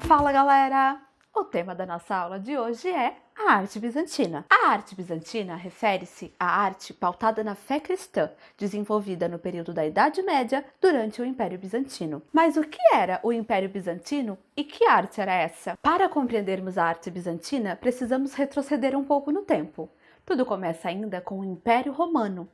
Fala galera! O tema da nossa aula de hoje é a arte bizantina. A arte bizantina refere-se à arte pautada na fé cristã, desenvolvida no período da Idade Média durante o Império Bizantino. Mas o que era o Império Bizantino e que arte era essa? Para compreendermos a arte bizantina, precisamos retroceder um pouco no tempo. Tudo começa ainda com o Império Romano.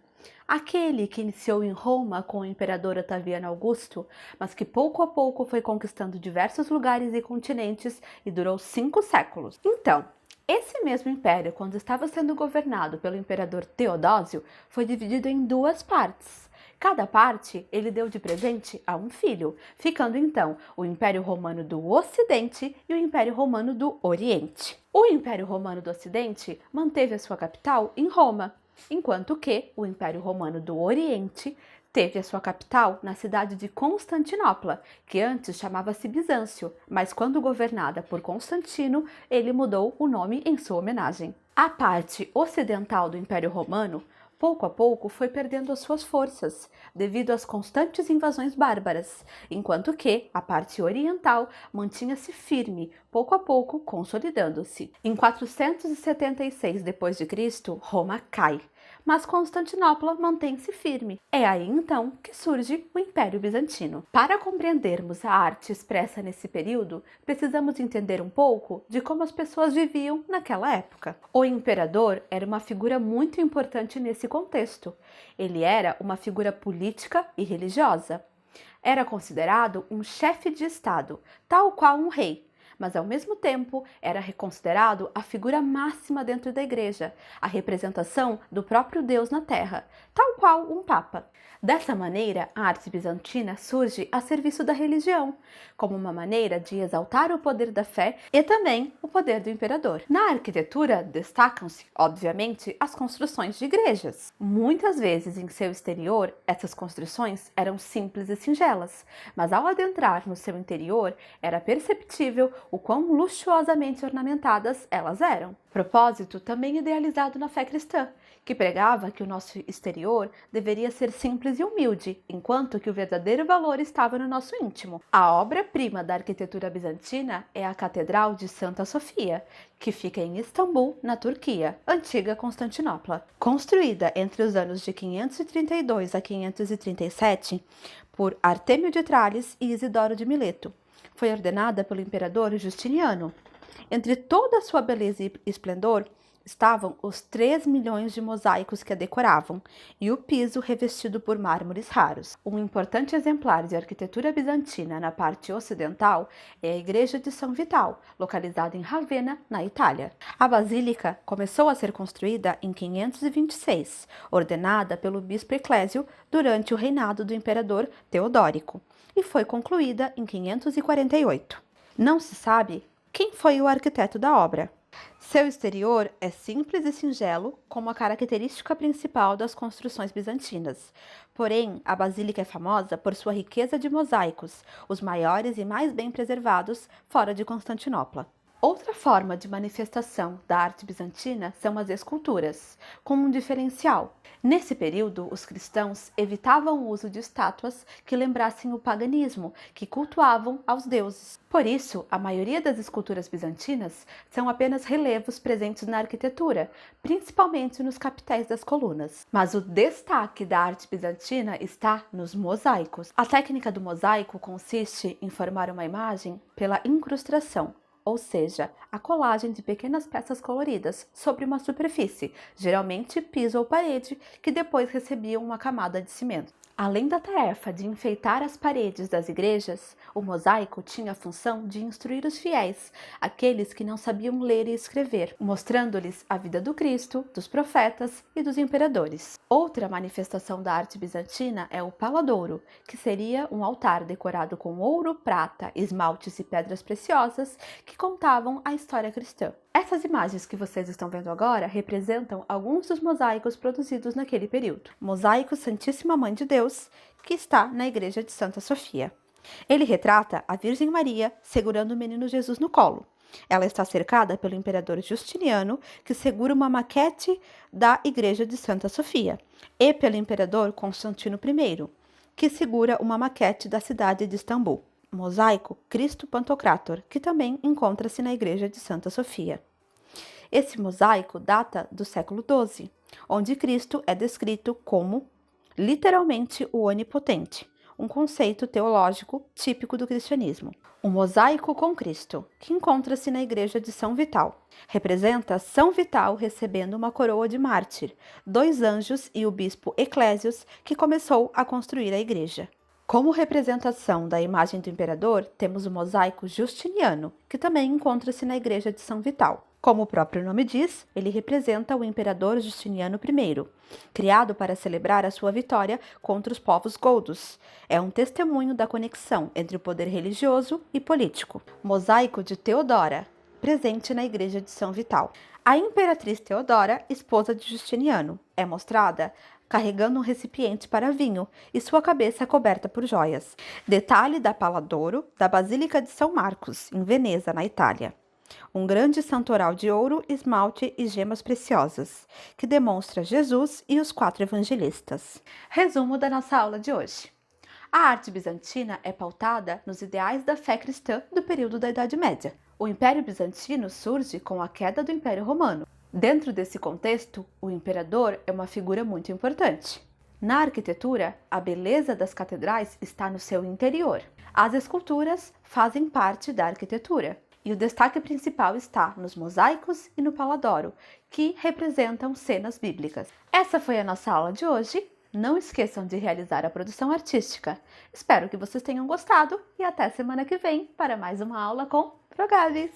Aquele que iniciou em Roma com o imperador Otaviano Augusto, mas que pouco a pouco foi conquistando diversos lugares e continentes e durou 5 séculos. Então, esse mesmo império, quando estava sendo governado pelo imperador Teodósio, foi dividido em 2 partes. Cada parte ele deu de presente a um filho, ficando então o Império Romano do Ocidente e o Império Romano do Oriente. O Império Romano do Ocidente manteve a sua capital em Roma, enquanto que o Império Romano do Oriente teve a sua capital na cidade de Constantinopla, que antes chamava-se Bizâncio, mas quando governada por Constantino, ele mudou o nome em sua homenagem. A parte ocidental do Império Romano, pouco a pouco, foi perdendo as suas forças, devido às constantes invasões bárbaras, enquanto que a parte oriental mantinha-se firme, pouco a pouco consolidando-se. Em 476 d.C., Roma cai, mas Constantinopla mantém-se firme. É aí então que surge o Império Bizantino. Para compreendermos a arte expressa nesse período, precisamos entender um pouco de como as pessoas viviam naquela época. O imperador era uma figura muito importante nesse contexto. Ele era uma figura política e religiosa. Era considerado um chefe de Estado, tal qual um rei, mas ao mesmo tempo era considerado a figura máxima dentro da igreja, a representação do próprio Deus na terra, tal qual um papa. Dessa maneira, a arte bizantina surge a serviço da religião, como uma maneira de exaltar o poder da fé e também o poder do imperador. Na arquitetura, destacam-se, obviamente, as construções de igrejas. Muitas vezes, em seu exterior, essas construções eram simples e singelas, mas ao adentrar no seu interior, era perceptível o quão luxuosamente ornamentadas elas eram. Propósito também idealizado na fé cristã, que pregava que o nosso exterior deveria ser simples e humilde, enquanto que o verdadeiro valor estava no nosso íntimo. A obra-prima da arquitetura bizantina é a Catedral de Santa Sofia, que fica em Istambul, na Turquia, antiga Constantinopla. Construída entre os anos de 532 a 537 por Artemio de Tralles e Isidoro de Mileto, foi ordenada pelo imperador Justiniano. Entre toda a sua beleza e esplendor estavam os 3 milhões de mosaicos que a decoravam e o piso revestido por mármores raros. Um importante exemplar de arquitetura bizantina na parte ocidental é a Igreja de São Vital, localizada em Ravenna, na Itália. A basílica começou a ser construída em 526, ordenada pelo bispo Eclésio durante o reinado do imperador Teodórico, e foi concluída em 548. Não se sabe quem foi o arquiteto da obra. Seu exterior é simples e singelo, como a característica principal das construções bizantinas. Porém, a basílica é famosa por sua riqueza de mosaicos, os maiores e mais bem preservados fora de Constantinopla. Outra forma de manifestação da arte bizantina são as esculturas, com um diferencial. Nesse período, os cristãos evitavam o uso de estátuas que lembrassem o paganismo, que cultuavam aos deuses. Por isso, a maioria das esculturas bizantinas são apenas relevos presentes na arquitetura, principalmente nos capitéis das colunas. Mas o destaque da arte bizantina está nos mosaicos. A técnica do mosaico consiste em formar uma imagem pela incrustação, ou seja, a colagem de pequenas peças coloridas sobre uma superfície, geralmente piso ou parede, que depois recebiam uma camada de cimento. Além da tarefa de enfeitar as paredes das igrejas, o mosaico tinha a função de instruir os fiéis, aqueles que não sabiam ler e escrever, mostrando-lhes a vida do Cristo, dos profetas e dos imperadores. Outra manifestação da arte bizantina é o paladouro, que seria um altar decorado com ouro, prata, esmaltes e pedras preciosas que contavam a história cristã. Essas imagens que vocês estão vendo agora representam alguns dos mosaicos produzidos naquele período. Mosaico Santíssima Mãe de Deus, que está na Igreja de Santa Sofia. Ele retrata a Virgem Maria segurando o menino Jesus no colo. Ela está cercada pelo imperador Justiniano, que segura uma maquete da Igreja de Santa Sofia, e pelo imperador Constantino I, que segura uma maquete da cidade de Istambul. mosaico Cristo Pantocrator, que também encontra-se na igreja de Santa Sofia. Esse mosaico data do século XII, onde Cristo é descrito como literalmente o onipotente, um conceito teológico típico do cristianismo. O mosaico com Cristo, que encontra-se na igreja de São Vital, representa São Vital recebendo uma coroa de mártir, 2 anjos e o bispo Eclésios, que começou a construir a igreja. Como representação da imagem do imperador, temos o mosaico Justiniano, que também encontra-se na igreja de São Vital. Como o próprio nome diz, ele representa o imperador Justiniano I, criado para celebrar a sua vitória contra os povos godos. É um testemunho da conexão entre o poder religioso e político. Mosaico de Teodora, presente na igreja de São Vital. A imperatriz Teodora, esposa de Justiniano, é mostrada carregando um recipiente para vinho e sua cabeça coberta por joias. Detalhe da Pala d'Oro da Basílica de São Marcos, em Veneza, na Itália. Um grande santoral de ouro, esmalte e gemas preciosas, que demonstra Jesus e os 4 evangelistas. Resumo da nossa aula de hoje. A arte bizantina é pautada nos ideais da fé cristã do período da Idade Média. O Império Bizantino surge com a queda do Império Romano. Dentro desse contexto, o imperador é uma figura muito importante. Na arquitetura, a beleza das catedrais está no seu interior. As esculturas fazem parte da arquitetura. E o destaque principal está nos mosaicos e no Pala d'Oro, que representam cenas bíblicas. Essa foi a nossa aula de hoje. Não esqueçam de realizar a produção artística. Espero que vocês tenham gostado e até semana que vem para mais uma aula com Pro Gabs.